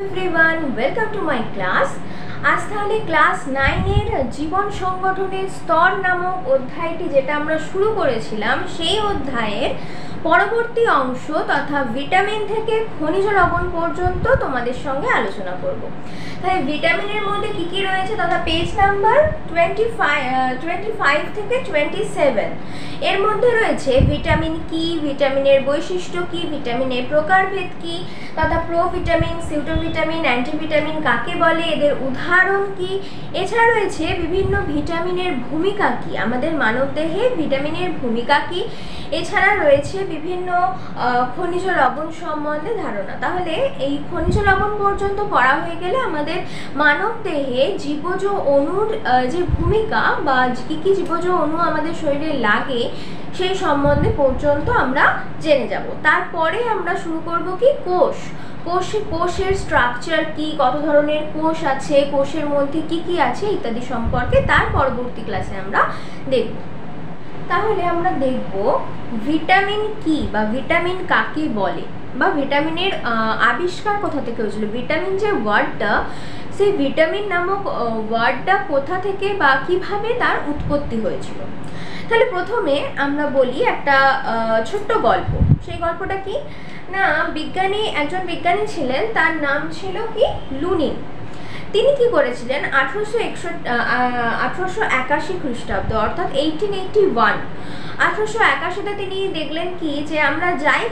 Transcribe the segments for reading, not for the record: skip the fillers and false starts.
Everyone, welcome to my class. আজ তাহলে class 9 এর জীবন সংগঠনের স্তর নামক অধ্যায়টি যেটা আমরা শুরু করেছিলাম সেই অধ্যায়ের পরবর্তী অংশ তথা ভিটামিন থেকে খনিজ লবণ পর্যন্ত তোমাদের সঙ্গে আলোচনা করব। তাই ভিটামিনের মধ্যে কি কি রয়েছে তথা পেজ নাম্বার 25 থেকে 27 এর মধ্যে রয়েছে ভিটামিন কি, ভিটামিনের বৈশিষ্ট্য কি, ভিটামিনের প্রকারভেদ কি তথা প্রোভিটামিন, সিউটোভিটামিন, অ্যান্টিভিটামিন কাকে বলে, এদের উদাহরণ কি, এছাড়া রয়েছে বিভিন্ন ভিটামিনের ভূমিকা কি, আমাদের মানবদেহে ভিটামিনের ভূমিকা কি, এছাড়া রয়েছে বিভিন্ন খনিজ লবণ সম্বন্ধে ধারণা। তাহলে এই খনিজ লবণ পর্যন্ত পড়া হয়ে গেলে আমাদের মানবদেহে জীবজ অণুর যে ভূমিকা বা কি কি জীবজ অণু আমাদের শরীরে লাগে সেই সম্বন্ধে পর্যন্ত আমরা জেনে যাব। তারপরে আমরা শুরু করব কি কোষের স্ট্রাকচার কি, কত ধরনের কোষ আছে, কোষের মধ্যে কি কি আছে ইত্যাদি সম্পর্কে তার পরবর্তী ক্লাসে আমরা দেখব। তাহলে আমরা দেখব ভিটামিন কি বা ভিটামিন কাকে বলে বা ভিটামিনের আবিষ্কার কোথা থেকে হয়েছিল। ভিটামিন যে ওয়ার্ডটা, সেই ভিটামিন নামক ওয়ার্ডটা কোথা থেকে বা কিভাবে তার উৎপত্তি হয়েছিল। তাহলে প্রথমে আমরা বলি একটা ছোট্ট গল্প। সেই গল্পটা কি না, একজন বিজ্ঞানী ছিলেন, তার নাম ছিল কি লুনিন। তিনি কি করেছিলেন 1881 খ্রিস্টাব্দ অর্থাৎ 1881 1881-তে তিনি দেখলেন কি যে আমরা যাই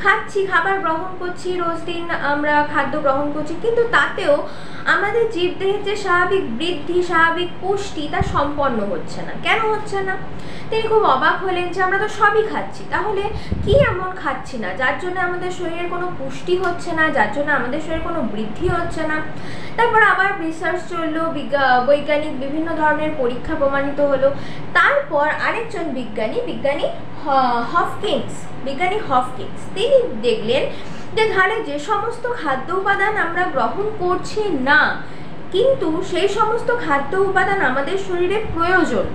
খাচ্ছি খাবার গ্রহণ করছি, রোজ দিন আমরা খাদ্য গ্রহণ করছি, কিন্তু তাতেও আমাদের জীবদেহের যে স্বাভাবিক বৃদ্ধি, স্বাভাবিক পুষ্টি তা সম্পন্ন হচ্ছে না। কেন হচ্ছে না? তিনি খুব অবাক হলেন যে আমরা তো সবই খাচ্ছি, তাহলে কি এমন খাচ্ছি না যার জন্য আমাদের শরীরের কোনো পুষ্টি হচ্ছে না, যার জন্য আমাদের শরীরে কোনো বৃদ্ধি হচ্ছে না। তারপর আবার রিসার্চ চললো, বৈজ্ঞানিক বিভিন্ন ধরনের পরীক্ষা প্রমাণিত হলো। তারপর আরেকজন বিজ্ঞানী হফকিন্স তিনি দেখলেন যে ধারে যে সমস্ত খাদ্য উপাদান আমরা গ্রহণ করছি না, কিন্তু সেই সমস্ত খাদ্য উপাদান আমাদের শরীরে প্রয়োজন,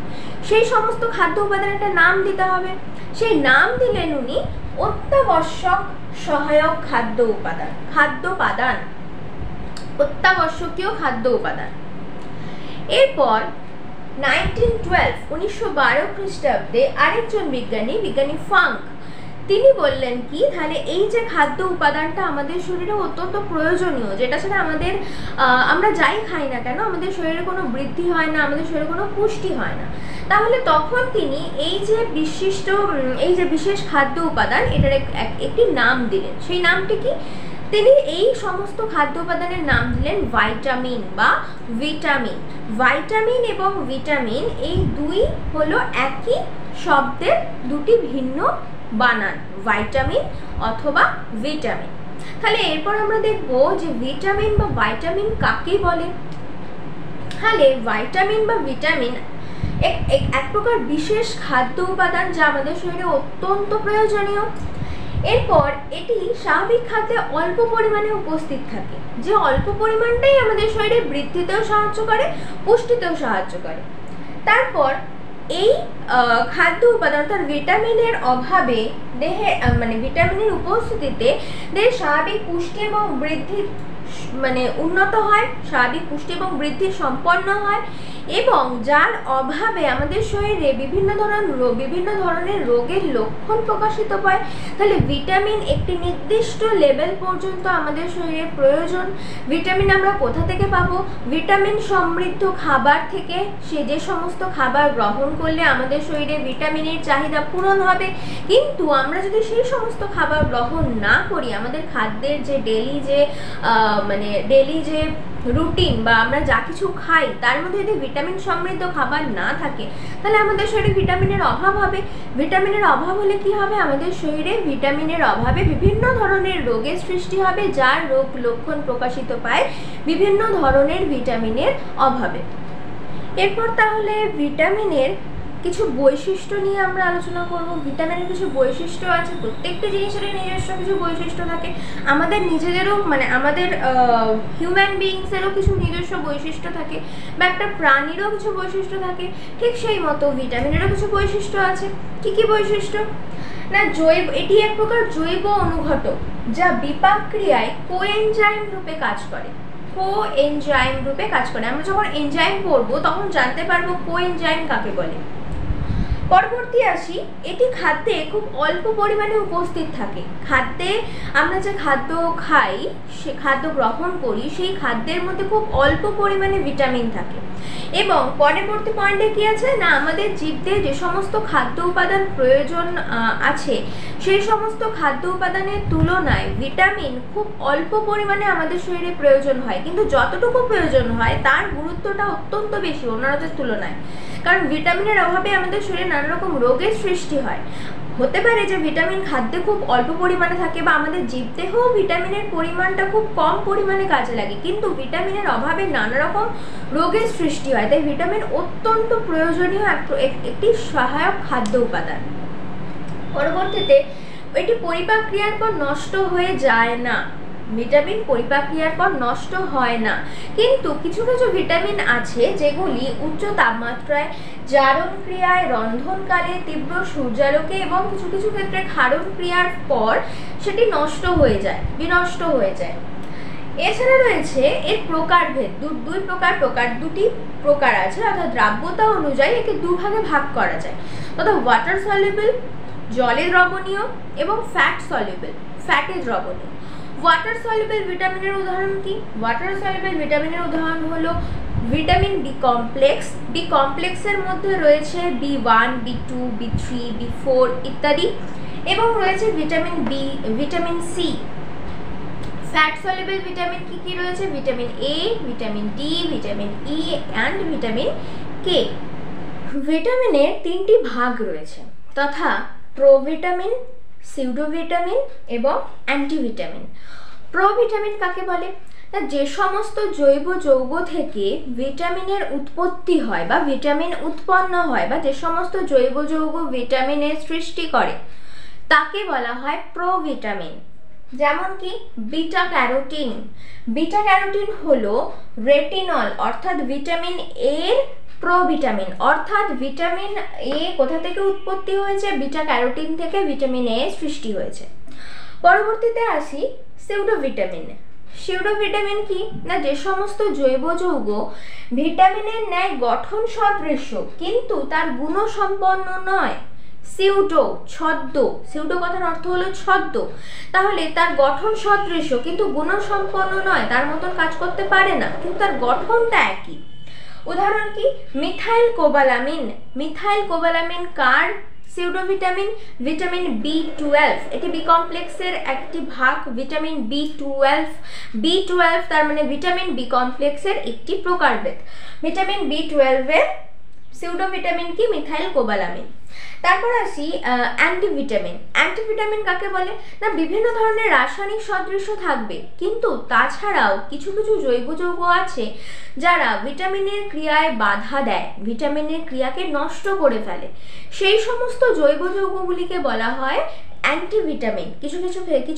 সেই সমস্ত খাদ্য উপাদান একটা নাম দিতে হবে। সেই নাম দিলেন উনি অত্যাবশ্যক সহায়ক অত্যাবশ্যকীয় খাদ্য উপাদান। এরপর 1912 খ্রিস্টাব্দে আরেকজন বিজ্ঞানী ফাঙ্ক, তিনি বললেন কি তাহলে এই যে খাদ্য উপাদানটা আমাদের শরীরে অত্যন্ত প্রয়োজনীয়, যেটা ছাড়া আমরা যাই খাই না কেন আমাদের শরীরে কোনো বৃদ্ধি হয় না, আমাদের শরীরে কোনো পুষ্টি হয় না। তাহলে তখন তিনি এই যে বিশেষ খাদ্য উপাদান এটার একটি নাম দিলেন। সেই নামটি কি? তিনি এই সমস্ত খাদ্য উপাদানের নাম দিলেন ভাইটামিন বা ভিটামিন। ভাইটামিন এবং ভিটামিন এই দুই হলো একই শব্দের দুটি ভিন্ন বানান, ভাইটামিন অথবা ভিটামিন। তাহলে এরপর আমরা দেখব যে ভিটামিন বা ভাইটামিন কাকে বলে। তাহলে ভাইটামিন বা ভিটামিন এক প্রকার বিশেষ খাদ্য উপাদান যা আমাদের শরীরে অত্যন্ত প্রয়োজনীয়। এরপর এটি স্বাভাবিক খাদ্যে অল্প পরিমাণে উপস্থিত থাকে, যে অল্প পরিমাণটাই আমাদের শরীরে বৃদ্ধিতেও সাহায্য করে, পুষ্টিতেও সাহায্য করে। তারপর এই খাদ্য উপাদান অর্থাৎ ভিটামিনের অভাবে ভিটামিনের উপস্থিতিতে দেহের স্বাভাবিক পুষ্টি এবং বৃদ্ধি উন্নত হয়, স্বাভাবিক পুষ্টি এবং বৃদ্ধি সম্পন্ন হয়, এবং যার অভাবে আমাদের শরীরে বিভিন্ন ধরনের রোগের লক্ষণ প্রকাশিত পায়। তাহলে ভিটামিন একটি নির্দিষ্ট লেভেল পর্যন্ত আমাদের শরীরে প্রয়োজন। ভিটামিন আমরা কোথা থেকে পাবো? ভিটামিন সমৃদ্ধ খাবার থেকে। যে সমস্ত খাবার গ্রহণ করলে আমাদের শরীরে ভিটামিনের চাহিদা পূরণ হবে, কিন্তু আমরা যদি সেই সমস্ত খাবার গ্রহণ না করি, আমাদের খাদ্যের যে ডেলি যে রুটিন বা আমরা যা কিছু খাই তার মধ্যে যদি ভিটামিন সমৃদ্ধ খাবার না থাকে, তাহলে আমাদের শরীরে ভিটামিনের অভাব হবে। ভিটামিনের অভাব হলে কি হবে? আমাদের শরীরে ভিটামিনের অভাবে বিভিন্ন ধরনের রোগের সৃষ্টি হবে, যার রোগ লক্ষণ প্রকাশিত পায় বিভিন্ন ধরনের ভিটামিনের অভাবে। এরপর তাহলে ভিটামিনের কিছু বৈশিষ্ট্য নিয়ে আমরা আলোচনা করব। ভিটামিনের কিছু বৈশিষ্ট্য আছে, প্রত্যেকটি জিনিসেরই নিজস্ব কিছু বৈশিষ্ট্য থাকে। আমাদের নিজেদেরও আমাদের হিউম্যান বিইংসেরও কিছু নিজস্ব বৈশিষ্ট্য থাকে, বা একটা প্রাণীরও কিছু বৈশিষ্ট্য থাকে। ঠিক সেই মতো ভিটামিনেরও কিছু বৈশিষ্ট্য আছে। কি কি বৈশিষ্ট্য? না জৈব, এটি এক প্রকার জৈব অনুঘটক যা বিপাক ক্রিয়ায় কোএনজাইম রূপে কাজ করে। কোএনজাইম রূপে কাজ করে। আমরা যখন এনজাইম পড়বো তখন জানতে পারবো কোএনজাইম কাকে বলে। পরবর্তী আসি, এটি খাদ্যে খুব অল্প পরিমাণে উপস্থিত থাকে। খাদ্যে আমরা যে খাদ্য খাই, সে খাদ্য গ্রহণ করি, সেই খাদ্যের মধ্যে খুব অল্প পরিমাণে ভিটামিন থাকে। এবং পরবর্তী পয়েন্টে কি আছে না, আমাদের জীবদের যে সমস্ত খাদ্য উপাদান প্রয়োজন আছে, সেই সমস্ত খাদ্য উপাদানের তুলনায় ভিটামিন খুব অল্প পরিমাণে আমাদের শরীরে প্রয়োজন হয়, কিন্তু যতটুকু প্রয়োজন হয় তার গুরুত্বটা অত্যন্ত বেশি অন্যদের তুলনায়। কারণ ভিটামিনের অভাবে আমাদের শরীরে নানা রকম রোগের সৃষ্টি হয়। হতে পারে যে ভিটামিন খাদ্যে খুব অল্প পরিমাণে থাকে বা আমাদের জীবদেহেও ভিটামিনের পরিমাণটা খুব কম পরিমাণে কাজে লাগে, কিন্তু ভিটামিনের অভাবে নানা রকম রোগের সৃষ্টি হয়। তাই ভিটামিন অত্যন্ত প্রয়োজনীয় একটি সহায়ক খাদ্য উপাদান। পরবর্তীতে এটি পরিপাক ক্রিয়ার পর নষ্ট হয়ে যায় না। ভিটামিন পরিপাক ক্রিয়ার পর নষ্ট হয় না, কিন্তু কিছু কিছু ভিটামিন আছে যেগুলি উচ্চ তাপমাত্রায়, জারণ ক্রিয়ায়, রন্ধনকালে, তীব্র সূর্যালোকে এবং কিছু কিছু ক্ষেত্রে ক্ষারণ ক্রিয়ার পর সেটি নষ্ট হয়ে যায়, বিনষ্ট হয়ে যায়। এছাড়া রয়েছে এর প্রকারভেদ। দুটি প্রকার আছে, অর্থাৎ দ্রাব্যতা অনুযায়ী একে দুভাগে ভাগ করা যায়। অর্থাৎ ওয়াটার সলিউবল, জলে দ্রবণীয়, এবং ফ্যাট সলিউবল, ফ্যাটে দ্রবণীয়। ওয়াটার সলিউবল ভিটামিনের উদাহরণ কি? ওয়াটার সলিউবল ভিটামিনের উদাহরণ হলো ভিটামিন বি কমপ্লেক্স। বি কমপ্লেক্সের মধ্যে রয়েছে B1, B2, B3, B4 ইত্যাদি, এবং রয়েছে vitamin C. Fat soluble vitamin কি কি রয়েছে? Vitamin A, vitamin D, vitamin E and vitamin K. ভিটামিনের তিনটি ভাগ রয়েছে, তথা প্রোভিটামিন, সিউডোভিটামিন এবং অ্যান্টিভিটামিন। প্রোভিটামিন কাকে বলে? যে সমস্ত জৈব যৌগ থেকে ভিটামিনের উৎপত্তি হয় বা ভিটামিন উৎপন্ন হয়, বা যে সমস্ত জৈব যৌগ ভিটামিনের সৃষ্টি করে, তাকে বলা হয় প্রোভিটামিন। যেমন কি বিটা ক্যারোটিন। বিটা ক্যারোটিন হলো রেটিনল অর্থাৎ ভিটামিন এর প্রোভিটামিন। অর্থাৎ ভিটামিন এ কোথা থেকে উৎপত্তি হয়েছে? বিটা ক্যারোটিন থেকে ভিটামিন এ সৃষ্টি হয়েছে। পরবর্তীতে আসি সিউডোভিটামিন। সিউডোভিটামিন কি না, যে সমস্ত জৈব যৌগ ভিটামিনের ন্যায় গঠন সদৃশ কিন্তু তার গুণসম্পন্ন নয়। সিউডো, ছদ্ম। সিউডো কথার অর্থ হলো ছদ্ম। তাহলে তার গঠন সদৃশ কিন্তু গুণসম্পন্ন নয়, তার মতন কাজ করতে পারে না, কিন্তু তার গঠনটা একই। উদাহরণ কি? Methyl cobalamin. মিথাইল কোবালামিন কার সিউডোভিটামিন? Vitamin B12। এটি বি কমপ্লেক্সের একটি ভাগ, ভিটামিন B12 তার মানে ভিটামিন বি কমপ্লেক্সের একটি প্রকারভেদ। ভিটামিন B12 এর সিউডোভিটামিন কি? Methyl cobalamin. তারপর আসি অ্যান্টিভিটামিন। অ্যান্টিভিটামিন কাকে বলে না, বিভিন্ন ধরনের রাসায়নিক সদৃশ্য থাকবে, কিন্তু তাছাড়াও কিছু কিছু জৈব যৌগ আছে যারা ভিটামিনের ক্রিয়ায় বাধা দেয়, ভিটামিনের ক্রিয়াকে নষ্ট করে ফেলে। সেই সমস্ত জৈব যৌগগুলিকে বলা হয় অ্যান্টিভিটামিন। কিছু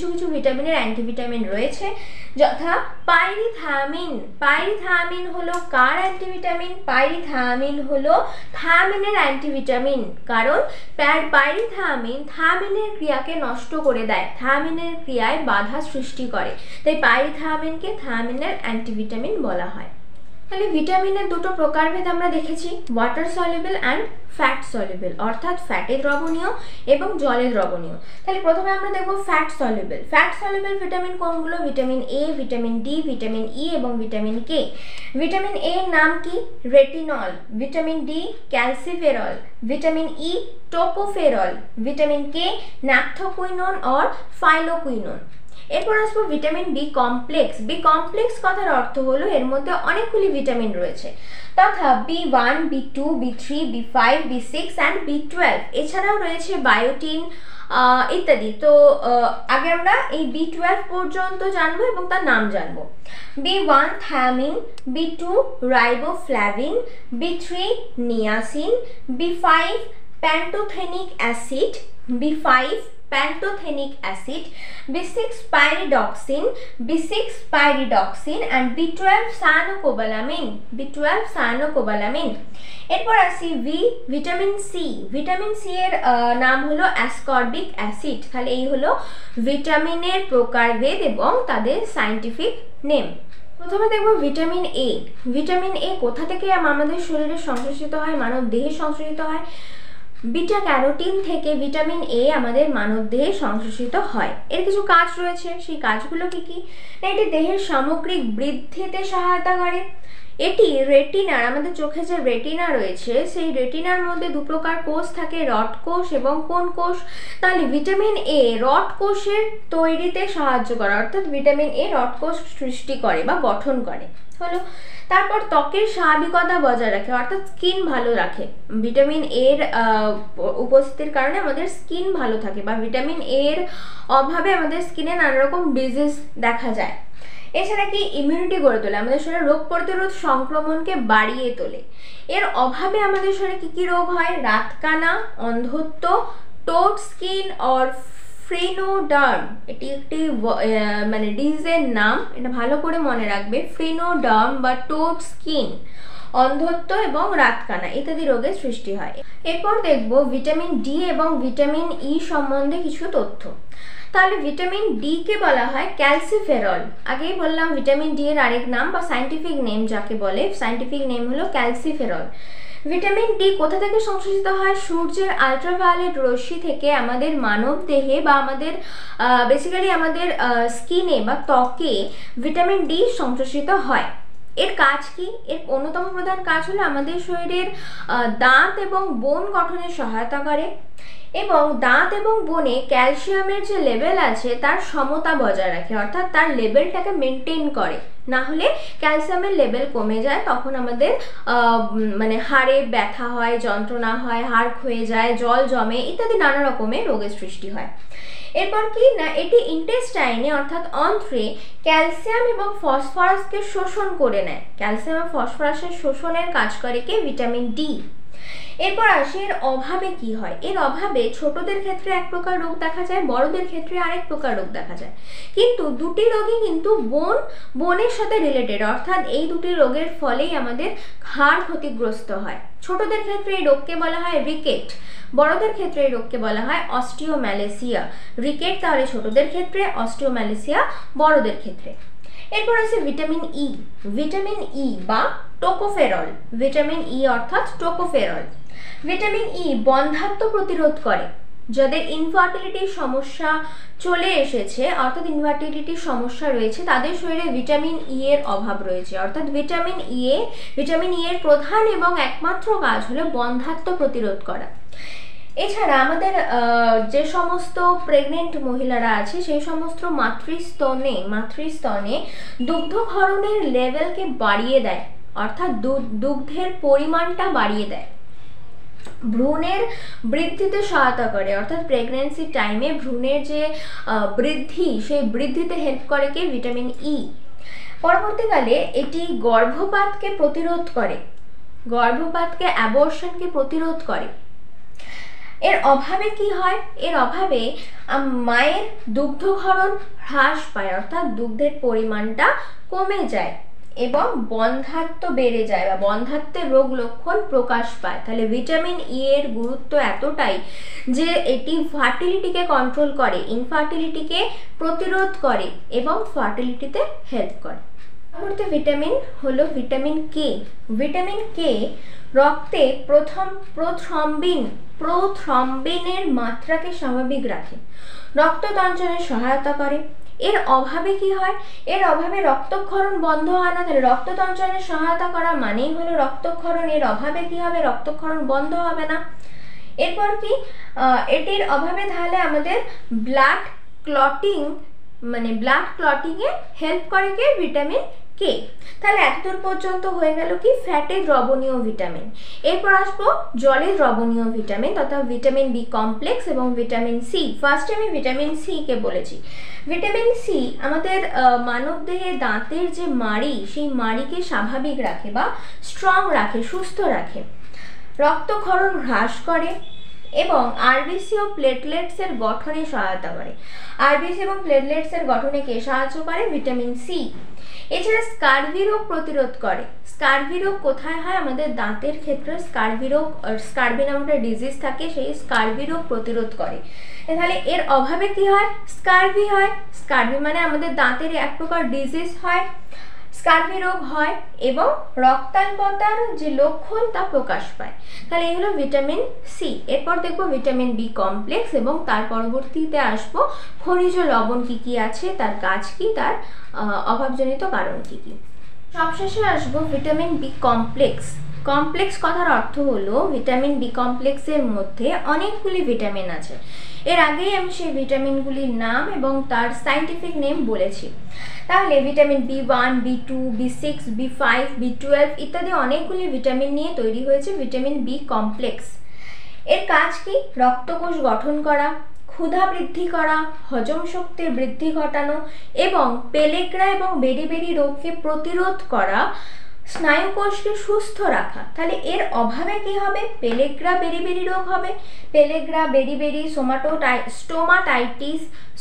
কিছু ভিটামিনের অ্যান্টিভিটামিন রয়েছে, যথা পাইরিথায়ামিন। পাইরিথায়ামিন হলো কার অ্যান্টিভিটামিন? পাইরিথায়ামিন হলো থায়ামিনের অ্যান্টিভিটামিন। কারণ পাইরিথায়ামিন থায়ামিনের ক্রিয়াকে নষ্ট করে দেয়, থায়ামিনের ক্রিয়ায় বাধা সৃষ্টি করে, তাই পাইরিথায়ামিনকে থায়ামিনের অ্যান্টিভিটামিন বলা হয়। তাহলে ভিটামিনের দুটো প্রকারভেদ আমরা দেখেছি, water soluble and fat soluble, অর্থাৎ ফ্যাটে দ্রবণীয় এবং জলে দ্রবণীয়। তাহলে প্রথমে আমরা দেখব fat soluble. Fat soluble vitamin কোনগুলো? Vitamin A, vitamin D, vitamin E এবং ভিটামিন কে। ভিটামিন এ এর নাম কি? Retinol. Vitamin D calciferol. Vitamin E tocopherol. Vitamin K naphthoquinone or phylloquinone. এরপর আসবো vitamin B complex. B complex কথার অর্থ হলো এর মধ্যে অনেকগুলি ভিটামিন রয়েছে, তথা B1, B2, B3, B5, B6 and B12। এছাড়াও রয়েছে বায়োটিন ইত্যাদি। তো আগে আমরা এই B12 পর্যন্ত জানবো এবং তার নাম জানবো। B1 thymine, B2 riboflavin, B3 niacin, B5 pantothenic acid, B5 pantothenic acid, B6 pyridoxine and B12 cyanocobalamin. এরপর আসি ভিটামিন সি এর নাম হলো অ্যাসকর্বিক অ্যাসিড। তাহলে এই হলো ভিটামিনের প্রকারভেদ এবং তাদের সায়েন্টিফিক নেম। প্রথমে দেখব ভিটামিন এ কোথা থেকে আমাদের শরীরে সংশ্লেষিত হয়, মানব দেহে সংশ্লেষিত হয়। বিটা ক্যারোটিন থেকে ভিটামিন এ আমাদের মানব দেহে সংশ্লেষিত হয়। এর কিছু কাজ রয়েছে, সেই কাজগুলো কি? না, এটি দেহের সামগ্রিক বৃদ্ধিতে সহায়তা করে। এটি রেটিনার, আমাদের চোখে যে রেটিনা রয়েছে সেই রেটিনার মধ্যে দু প্রকার কোষ থাকে, রড কোষ এবং কোন কোষ। তাহলে ভিটামিন এ রড কোষের তৈরিতে সাহায্য করে, অর্থাৎ ভিটামিন এ রড কোষ সৃষ্টি করে বা গঠন করে হলো। তারপর ত্বকের স্বাভাবিকতা বজায় রাখে, অর্থাৎ স্কিন ভালো রাখে। ভিটামিন এর উপস্থিতির কারণে আমাদের স্কিন ভালো থাকে, বা ভিটামিন এর অভাবে আমাদের স্কিনে নানা রকম ডিজিজ দেখা যায়। এছাড়া কি ইমিউনিটি গড়ে তোলে, আমাদের শরীরে রোগ প্রতিরোধ সংক্রমণকে বাড়িয়ে তোলে। এর অভাবে আমাদের শরীরে কি রোগ হয়? রাতকানা, অন্ধত্ব, টোড স্কিন অর ফ্রিনোডার্ম। এটি একটি মানে ডিজিজের নাম, এটা ভালো করে মনে রাখবে। ফ্রিনোডার্ম বা টোড স্কিন, অন্ধত্ব এবং রাতকানা ইত্যাদি রোগের সৃষ্টি হয়। এরপর দেখব ভিটামিন ডি এবং ভিটামিন ই সম্বন্ধে কিছু তথ্য। তাহলে ভিটামিন ডি কে বলা হয় ক্যালসিফেরল। আগেই বললাম ভিটামিন ডি এর আরেক নাম বা সায়েন্টিফিক নেম যাকে বলে, সায়েন্টিফিক নেম হলো ক্যালসিফেরল। ভিটামিন ডি কোথা থেকে সংশ্লেষিত হয়? সূর্যের আলট্রাভায়োলেট রশ্মি থেকে আমাদের মানব দেহে বা আমাদের বেসিক্যালি আমাদের স্কিনে বা ত্বকে ভিটামিন ডি সংশ্লেষিত হয়। এর কাজ কি? এর অন্যতম প্রধান কাজ হলো আমাদের শরীরের দাঁত এবং বোন গঠনে সহায়তা করে এবং দাঁত এবং বোনে ক্যালসিয়ামের যে লেভেল আছে তার সমতা বজায় রাখে, অর্থাৎ তার লেভেলটাকে মেনটেন করে। না হলে ক্যালসিয়ামের লেভেল কমে যায়, তখন আমাদের মানে হাড়ে ব্যথা হয়, যন্ত্রণা হয়, হাড় ক্ষয়ে যায়, জল জমে ইত্যাদি নানা রকমের রোগের সৃষ্টি হয়। এরপর কি না, এটি ইন্টেস্টাইনে অর্থাৎ অন্ত্রে ক্যালসিয়াম এবং ফসফরাসকে শোষণ করে নেয়। ক্যালসিয়াম এবং ফসফরাসের শোষণের কাজ করে কি? Vitamin D. এরপর আসে এর অভাবে কি হয়। এর অভাবে ছোটদের ক্ষেত্রে এক প্রকার রোগ দেখা যায়, বড়দের ক্ষেত্রে আরেক প্রকার রোগ দেখা যায়। কিন্তু দুটি রোগই কিন্তু বোনের সাথে রিলেটেড, অর্থাৎ এই দুটি রোগের ফলেই আমাদের হাড় ক্ষতিগ্রস্ত হয়। ছোটদের ক্ষেত্রে এই রোগকে বলা হয় রিকেট, বড়দের ক্ষেত্রে এই রোগকে বলা হয় অস্টিওম্যালেসিয়া। রিকেট তাহলে ছোটদের ক্ষেত্রে, অস্টিওম্যালেসিয়া বড়দের ক্ষেত্রে। এরপর আছে ভিটামিন ই বা টোকোফেরল। ভিটামিন ই অর্থাৎ টোকোফেরল। ভিটামিন ই বন্ধ্যাত্ব প্রতিরোধ করে। যাদের ইনফার্টিলিটির সমস্যা চলে এসেছে, অর্থাৎ ইনফার্টিলিটির সমস্যা রয়েছে, তাদের শরীরে ভিটামিন ই এর অভাব রয়েছে, অর্থাৎ ভিটামিন ই এর প্রধান এবং একমাত্র কাজ হলো বন্ধ্যাত্ব প্রতিরোধ করা। এছাড়া আমাদের যে সমস্ত প্রেগনেন্ট মহিলারা আছে সেই সমস্ত মাতৃস্তনে দুগ্ধক্ষরণের লেভেলকে বাড়িয়ে দেয়, অর্থাৎ দুগ্ধের পরিমাণটা বাড়িয়ে দেয়। ভ্রূণের বৃদ্ধিতে সহায়তা করে, অর্থাৎ প্রেগন্যান্সি টাইমে ভ্রূণের যে বৃদ্ধি, সেই বৃদ্ধিতে হেল্প করে কি? Vitamin E. পরবর্তীকালে এটি গর্ভপাতকে প্রতিরোধ করে, গর্ভপাতকে অ্যাবর্শনকে প্রতিরোধ করে। এর অভাবে কি হয়? এর অভাবে মায়ের দুগ্ধক্ষরণ হ্রাস পায়, অর্থাৎ দুগ্ধের পরিমাণটা কমে যায় এবং বন্ধ্যাত্ব বেড়ে যায় বা বন্ধ্যাত্বের রোগ লক্ষণ প্রকাশ পায়। তাহলে ভিটামিন ই এর গুরুত্ব এতটাই যে এটি ফার্টিলিটিকে কন্ট্রোল করে, ইনফার্টিলিটিকে প্রতিরোধ করে এবং ফার্টিলিটিতে হেল্প করে। পরবর্তী ভিটামিন হলো ভিটামিন কে। ভিটামিন কে রক্তে প্রোথ্রম্বিনের মাত্রাকে স্বাভাবিক রাখে, রক্ততঞ্চনে সহায়তা করে। এর অভাবে কি হয়? এর অভাবে রক্তক্ষরণ বন্ধ হয় না। তাহলে রক্ততঞ্চনে সহায়তা করা মানেই হলো রক্তক্ষরণ। এর অভাবে কি হবে? রক্তক্ষরণ বন্ধ হবে না। এরপর কি, এটির অভাবে তাহলে আমাদের ব্লাড ক্লটিংয়ে হেল্প করে কে? Vitamin K. তাহলে এতদূর পর্যন্ত হয়ে গেল কি? ফ্যাটে দ্রবণীয় ভিটামিন। এরপর আসবো জলে দ্রবণীয় ভিটামিন তথা ভিটামিন বি কমপ্লেক্স এবং ভিটামিন সি। ফার্স্টে আমি ভিটামিন সি কে বলেছি। ভিটামিন সি আমাদের মানবদেহে দাঁতের যে মাড়ি, সেই মাড়িকে স্বাভাবিক রাখে বা স্ট্রং রাখে, সুস্থ রাখে। রক্তক্ষরণ হ্রাস করে এবং আরবিসি ও প্লেটলেটসের গঠনে সহায়তা করে। আরবিসি এবং প্লেটলেটসের গঠনে কে সাহায্য করে? Vitamin C. এছাড়া স্কারভি রোগ প্রতিরোধ করে। স্কারভি রোগ কোথায় হয়? আমাদের দাঁতের ক্ষেত্রে স্কারভি রোগ, স্কারভি নামক একটা ডিজিজ থাকে, সেই স্কারভি রোগ প্রতিরোধ করে। তাহলে এর অভাবে কি হয়? স্কারভি হয়। স্কারভি মানে আমাদের দাঁতের এক প্রকার ডিজিজ হয়, স্কারভি রোগ হয় এবং রক্তাল্পতার যে লক্ষণ তা প্রকাশ পায়। তাহলে এই হলো ভিটামিন সি। এরপর দেখবো ভিটামিন বি কমপ্লেক্স এবং তার পরবর্তীতে আসবো খনিজ লবণ কি কি আছে, তার কাজ কি, তার অভাবজনিত কারণ কি কি। সবশেষে আসবো ভিটামিন বি কমপ্লেক্স। কমপ্লেক্স কথার অর্থ হলো ভিটামিন বি কমপ্লেক্সের মধ্যে অনেকগুলি ভিটামিন আছে। এর আগেই আমি সেই ভিটামিনগুলির নাম এবং তার সায়েন্টিফিক নেম বলেছি। তাহলে ভিটামিন বি1, বি2, বি6, বি5, বি12 ইত্যাদি অনেকগুলি ভিটামিন নিয়ে তৈরি হয়েছে ভিটামিন বি কমপ্লেক্স। এর কাজ কি? রক্তকোষ গঠন করা, ক্ষুধা বৃদ্ধি করা, হজম শক্তির বৃদ্ধি ঘটানো এবং পেলেগ্রা এবং বেরি রোগকে প্রতিরোধ করা, স্নায়ুকোষকে সুস্থ রাখা। তাহলে এর অভাবে কি হবে? পেলেগ্রা বেরি রোগ হবে। পেলেগ্রা বেরি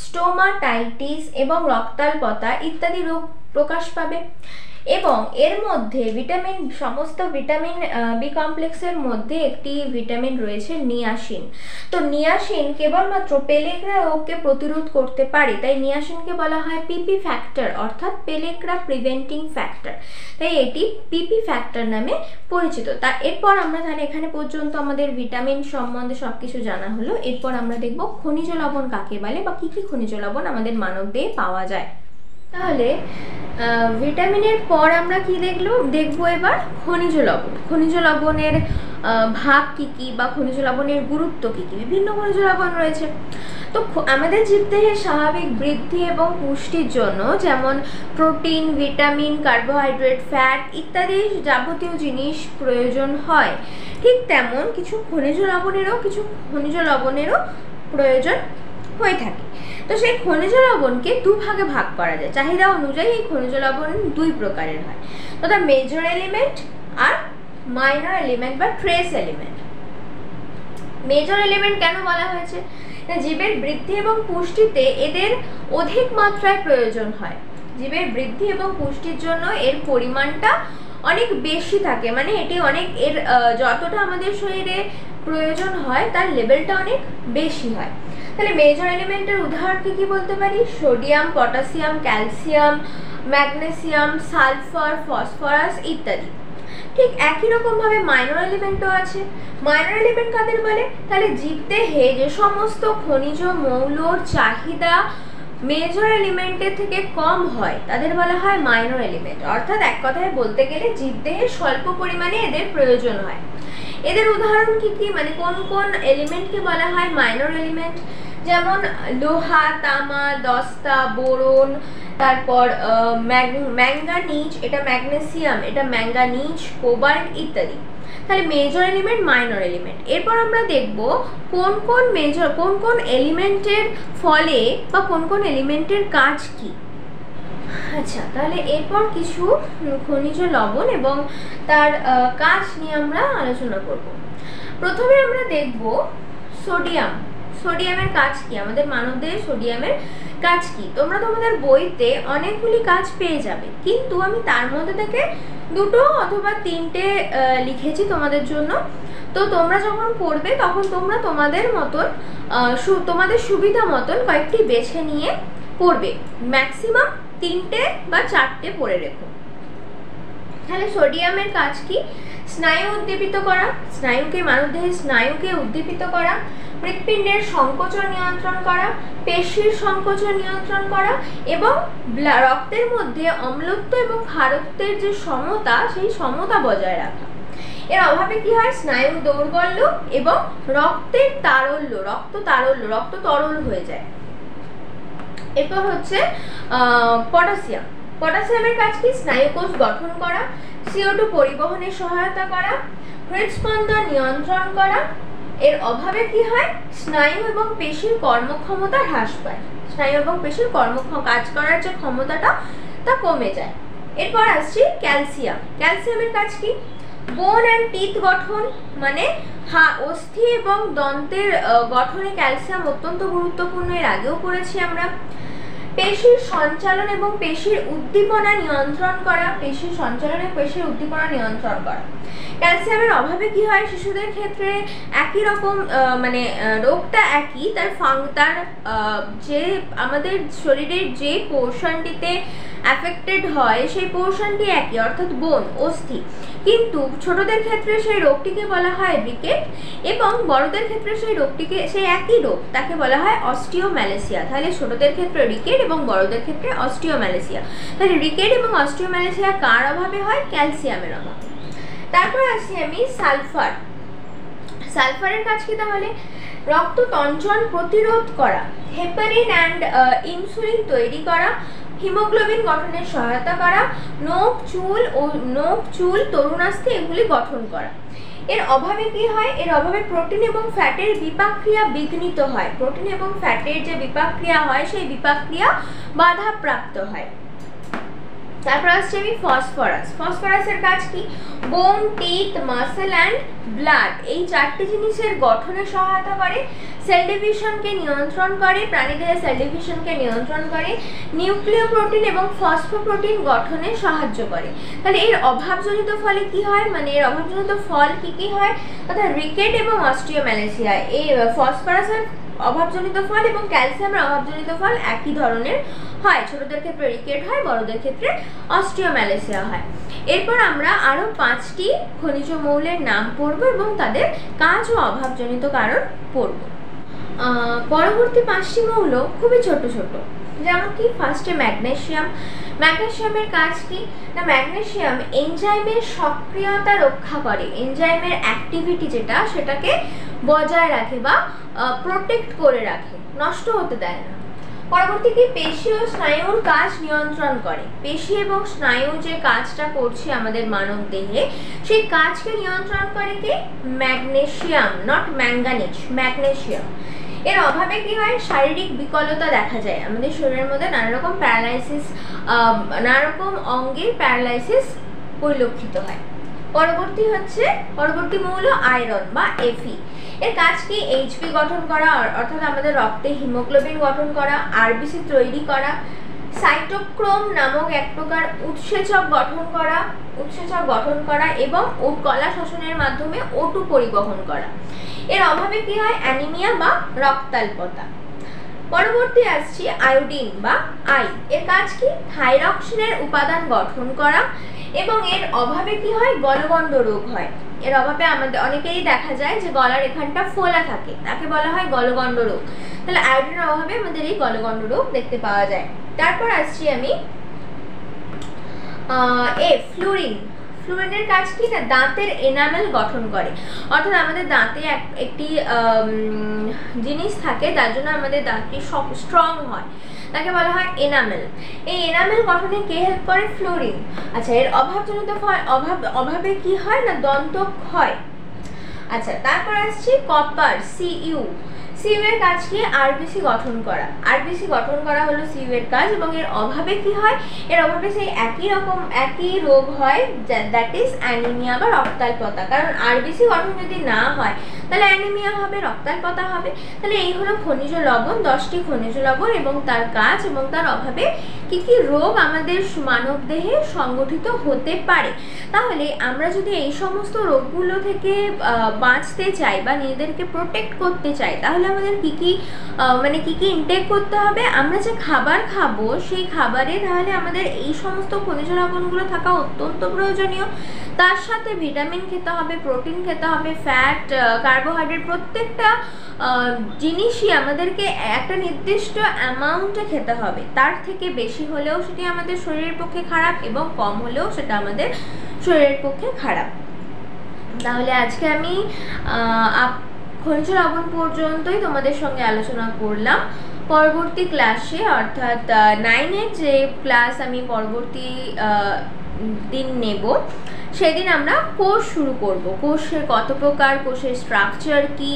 স্টোমাটাইটিস এবং রক্তাল্পতা ইত্যাদি রোগ প্রকাশ পাবে। এবং এর মধ্যে সমস্ত ভিটামিন বি কমপ্লেক্সের মধ্যে একটি ভিটামিন রয়েছে নিয়াসিন। তো নিয়াসিন কেবলমাত্র পেলেগ্রা রোগকে প্রতিরোধ করতে পারে, তাই নিয়াসিনকে বলা হয় পিপি ফ্যাক্টর, অর্থাৎ পেলেগ্রা প্রিভেন্টিং ফ্যাক্টর। তাই এটি পিপি ফ্যাক্টর নামে পরিচিত। এরপর আমরা তাহলে এখানে পর্যন্ত আমাদের ভিটামিন সম্বন্ধে সবকিছু জানা হলো। এরপর আমরা দেখব খনিজ লবণ কাকে বলে বা কি কি খনিজ লবণ আমাদের মানবদেহে পাওয়া যায়। তাহলে ভিটামিনের পর আমরা কি দেখবো এবার খনিজ লবণ। খনিজ লবণের ভাগ কি কি বা খনিজ লবণের গুরুত্ব কি কি? বিভিন্ন খনিজ লবণ রয়েছে। তো আমাদের জীবদেহের স্বাভাবিক বৃদ্ধি এবং পুষ্টির জন্য যেমন প্রোটিন, ভিটামিন, কার্বোহাইড্রেট, ফ্যাট ইত্যাদি যাবতীয় জিনিস প্রয়োজন হয়, ঠিক তেমন কিছু খনিজ লবণেরও প্রয়োজন হয়ে থাকে। তো সেই খনিজ লবণকে দুভাগে ভাগ করা যায়। চাহিদা অনুযায়ী এই খনিজ লবণ দুই প্রকারের হয়, তথা মেজর এলিমেন্ট আর মাইনর এলিমেন্ট বা ট্রেস এলিমেন্ট। মেজর এলিমেন্ট কেন বলা হয়েছে? জীবের বৃদ্ধি এবং পুষ্টিতে এদের অধিক মাত্রায় প্রয়োজন হয়। জীবের বৃদ্ধি এবং পুষ্টির জন্য এর পরিমাণটা অনেক বেশি থাকে, মানে এটি এর যতটা আমাদের শরীরে প্রয়োজন হয় তার লেভেলটা অনেক বেশি হয়। তাহলে মেজর এলিমেন্টের উদাহরণ কি বলতে পারি? Sodium, potassium, calcium, magnesium, sulphur, phosphorus ইত্যাদি। ঠিক একই রকম ভাবে মাইনর এলিমেন্টও আছে। মাইনর এলিমেন্ট কাদের বলে? তাহলে জীবদেহে যে সমস্ত খনিজ মৌলর চাহিদা মেজর এলিমেন্টের থেকে কম হয় তাদের বলা হয় মাইনর এলিমেন্ট। অর্থাৎ এক কথায় বলতে গেলে জীবদেহে স্বল্প পরিমাণে এদের প্রয়োজন হয়। এদের উদাহরণ কি কি, মানে কোন কোন এলিমেন্টকে বলা হয় মাইনর এলিমেন্ট? যেমন লোহা, তামা, দস্তা, বোরন, তারপর ম্যাঙ্গানিজ, এটা ম্যাগনেসিয়াম, এটা ম্যাঙ্গানিজ, কোবাল্ট ইত্যাদি। তাহলে মেজর এলিমেন্ট, মাইনর এলিমেন্ট। এরপর আমরা দেখব কোন কোন এলিমেন্টের ফলে বা কোন কোন এলিমেন্টের কাজ কি। আচ্ছা, তাহলে এরপর কিছু খনিজ লবণ এবং তার কাজ নিয়ে আমরা আলোচনা করব। প্রথমে আমরা দেখব সোডিয়াম। সোডিয়ামের কাজ কি? আমাদের মানবদেহে সোডিয়ামের কাজ কি? তোমরা তোমাদের বইতে অনেকগুলি কাজ পেয়ে যাবে, কিন্তু আমি তার মধ্যে থেকে দুটো অথবা তিনটে লিখেছি তোমাদের জন্য। তো তোমরা যখন পড়বে তখন তোমরা তোমাদের মতন তোমাদের সুবিধা মতন কয়েকটি বেছে নিয়ে পড়বে। ম্যাক্সিমাম 3টে বা 4টে পড়ে রেখো। তাহলে সোডিয়ামের কাজ কি? স্নায়ু উদ্দীপিত করা, মানবদেহের স্নায়ুকে উদ্দীপিত করা, হৃৎপিণ্ডের সংকোচন নিয়ন্ত্রণ করা, পেশির সংকোচন নিয়ন্ত্রণ করা এবং রক্তের মধ্যে অম্লত্ব এবং ক্ষারত্বের যে সমতা, সেই সমতা বজায় রাখা। এর অভাবে কি হয়? স্নায়ু দৌর্বল্য এবং রক্ত তরল হয়ে যায়। এরপর হচ্ছে পটাশিয়াম। পটাশিয়ামের কাজ কি? স্নায়ুকোষ গঠন করা, CO2 পরিবহনে সহায়তা করা, হৃদস্পন্দন নিয়ন্ত্রণ করা। এর অভাবে কি হয়? স্নায়ু এবং পেশির কর্মক্ষমতা হ্রাস পায়। কাজ করার যে ক্ষমতাটা তা কমে যায়। এরপর আসছি ক্যালসিয়াম। ক্যালসিয়ামের কাজ কি? বোন অ্যান্ড টিথ গঠন, মানে অস্থি এবং দন্তের গঠনে ক্যালসিয়াম অত্যন্ত গুরুত্বপূর্ণ, এর আগেও পড়েছি আমরা। পেশির সঞ্চালন এবং পেশির উদ্দীপনা নিয়ন্ত্রণ করা, পেশির সঞ্চালন এবং পেশির উদ্দীপনা নিয়ন্ত্রণ করা। ক্যালসিয়ামের অভাবে কি হয় শিশুদের ক্ষেত্রে, একই রকম মানে রোগটা একই, তার যে আমাদের শরীরের যে পোর্শনটিতে অ্যাফেক্টেড হয় সেই পোর্শনটি একই, অর্থাৎ বোন, অস্থি, কিন্তু ছোটদের ক্ষেত্রে সেই রোগটিকে বলা হয় রিকেট এবং বড়দের ক্ষেত্রে সেই একই রোগ তাকে বলা হয় অস্টিওম্যালেসিয়া। তাহলে ছোটদের ক্ষেত্রে রিকেট এবং বড়দের ক্ষেত্রে অস্টিওম্যালেসিয়া। তাহলে রিকেট এবং অস্টিওম্যালেসিয়া কার অভাবে হয়? ক্যালসিয়ামের অভাবে। তারপর আসি আমি সালফার। সালফারের কাজ কি তাহলে? রক্ত তঞ্চন প্রতিরোধ করা, হেপারিন অ্যান্ড ইনসুলিন তৈরি করা, হিমোগ্লোবিন গঠনের সহায়তা করা, নখ চুল তরুণাস্থি এগুলি গঠন করা। এর অভাবে কি হয়? এর অভাবে প্রোটিন এবং ফ্যাটের বিপাক ক্রিয়া বিঘ্নিত হয়, প্রোটিন এবং ফ্যাটের যে বিপাক ক্রিয়া হয় সেই বিপাক ক্রিয়া বাধাপ্রাপ্ত হয়। তারপর আসছে আমি ফসফরাস। ফসফরাসের কাজ কি? বোন, টিথ, মাসেল অ্যান্ড ব্লাড, এই চারটি জিনিসের গঠনে সহায়তা করে, সেল ডিভিশনকে নিয়ন্ত্রণ করে, প্রাণীদেহের সেল ডিভিশনকে নিয়ন্ত্রণ করে, নিউক্লিয় প্রোটিন এবং ফসফোপ্রোটিন গঠনে সাহায্য করে। তাহলে এর অভাবজনিত ফলে কি হয়, মানে এর অভাবজনিত ফল কি কি হয়, অর্থাৎ রিকেট এবং অস্টিওম্যালেসিয়া, এই ফসফরাসের অভাবজনিত ফল এবং ক্যালসিয়ামের অভাবজনিত ফল একই ধরনের হয়, ছোটদের ক্ষেত্রে রিকেট হয়, বড়দের ক্ষেত্রে অস্টিওম্যালেসিয়া হয়। এরপর আমরা আরো 5টি খনিজ মৌলের নাম পড়ব এবং তাদের কাজ ও অভাবজনিত কারণ পড়ব। পরবর্তী 5টি মৌল খুবই ছোট ছোট, যেমন কি ফার্স্টে ম্যাগনেসিয়াম। ম্যাগনেসিয়ামের কাজ কি না, ম্যাগনেসিয়াম এনজাইমের সক্রিয়তা রক্ষা করে, এনজাইমের অ্যাক্টিভিটি যেটা সেটাকে বজায় রাখে বা প্রোটেক্ট করে রাখে, নষ্ট হতে দেয় না। পরবর্তী কি, পেশি ও স্নায়ুর কাজ নিয়ন্ত্রণ করে, পেশি এবং স্নায়ু যে কাজটা করছে আমাদের মানব দেহে সেই কাজকে নিয়ন্ত্রণ করে কি, ম্যাগনেসিয়াম, নট ম্যাঙ্গানিজ, ম্যাগনেসিয়াম। এর অভাবে কি হয়, শারীরিক বিকলতা দেখা যায়, আমাদের শরীরের মধ্যে নানা রকম প্যারালাইসিস, নানা রকম অঙ্গের প্যারালাইসিস পরিলক্ষিত হয়। পরবর্তী মৌল আয়রন বা এফি। এর কাজ কি, এইচপি গঠন করা, অর্থাৎ আমাদের রক্তে হিমোগ্লোবিন গঠন করা, আরবিসি তৈরি করা, সাইটোক্রোম নামক এক প্রকার উৎসেচক গঠন করা এবং কলা শ্বসনের মাধ্যমে O2 পরিবহন করা। এর অভাবে কি হয়, অ্যানিমিয়া বা রক্তাল্পতা। পরবর্তী আসছি আয়োডিন বা আই। এর কাজ কি, থাইরক্সিনের উপাদান গঠন করা এবং এর অভাবে কি হয়, গলগণ্ড রোগ হয়। এর অভাবে আমাদের অনেকেরই দেখা যায় যে গলার এখানটা ফোলা থাকে, তাকে বলা হয় গলগণ্ড রোগ। তাহলে আয়োডিনের অভাবে আমাদের এই গলগণ্ড রোগ দেখতে পাওয়া যায়। তারপর আসছি আমি ফ্লুরিন। ফ্লুরিনের কাজ কি না, দাঁতের এনামেল গঠন করে, অর্থাৎ আমাদের দাঁতে একটি জিনিস থাকে যার জন্য আমাদের দাঁতটি স্ট্রং হয়, তাকে বলা হয় এনামেল। এই এনামেল গঠনে কে হেল্প করে, ফ্লুরিন। আচ্ছা, এর অভাবে কি হয় না, দন্ত ক্ষয়। আচ্ছা, তারপর আসছি কপার, সিইউ। সিইউ এর কাজ কি, আরবিসি গঠন করা, আরবিসি গঠন করা হলো সিইউ এর কাজ। এবং এর অভাবে কি হয়, এর অভাবে সেই একই রোগ হয়, দ্যাট ইজ অ্যানিমিয়া বা রক্তাল্পতা। কারণ আরবিসি গঠন যদি না হয় তাহলে অ্যানিমিয়া হবে, রক্তাল্পতা হবে। তাহলে এই হলো খনিজ লবণ, 10টি খনিজ লবণ এবং তার কাজ এবং তার অভাবে কি কি রোগ আমাদের মানব দেহে সংগঠিত হতে পারে। তাহলে আমরা যদি এই সমস্ত রোগগুলো থেকে বাঁচতে চাই বা নিজেদেরকে প্রোটেক্ট করতে চাই, তাহলে আমাদের কি কি ইনটেক করতে হবে, আমরা যে খাবার খাবো সেই খাবারে তাহলে আমাদের এই সমস্ত খনিজ লবণগুলো থাকা অত্যন্ত প্রয়োজনীয়। তার সাথে ভিটামিন খেতে হবে, প্রোটিন খেতে হবে, ফ্যাট, কার্বোহাইড্রেট, প্রত্যেকটা জিনিসই আমাদেরকে একটা নির্দিষ্ট অ্যামাউন্টে খেতে হবে। তার থেকে বেশি হলেও সেটি আমাদের শরীরের পক্ষে খারাপ এবং কম হলেও সেটা আমাদের শরীরের পক্ষে খারাপ। তাহলে আজকে আমি খনিজ লবণ পর্যন্তই তোমাদের সঙ্গে আলোচনা করলাম। পরবর্তী ক্লাসে অর্থাৎ 9-এর যে ক্লাস আমি পরবর্তী দিন নেব সেদিন আমরা কোষ শুরু করব। কোষের কত প্রকার, কোষের স্ট্রাকচার কি,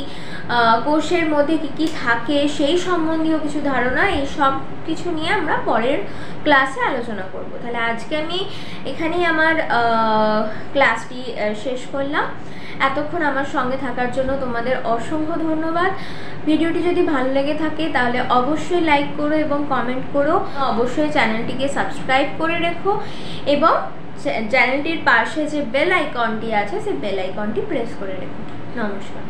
কোষের মধ্যে কি কি থাকে সেই সম্বন্ধীয় কিছু ধারণা, এই সব কিছু নিয়ে আমরা পরের ক্লাসে আলোচনা করব। তাহলে আজকে আমি এখানেই আমার ক্লাসটি শেষ করলাম। এতক্ষণ আমার সঙ্গে থাকার জন্য তোমাদের অসংখ্য ধন্যবাদ। ভিডিওটি যদি ভালো লেগে থাকে তাহলে অবশ্যই লাইক করো এবং কমেন্ট করো। অবশ্যই চ্যানেলটিকে সাবস্ক্রাইব করে রেখো এবং চ্যানেলটির পাশে যে বেল আইকনটি আছে সেই বেল আইকনটি প্রেস করে রেখো। নমস্কার।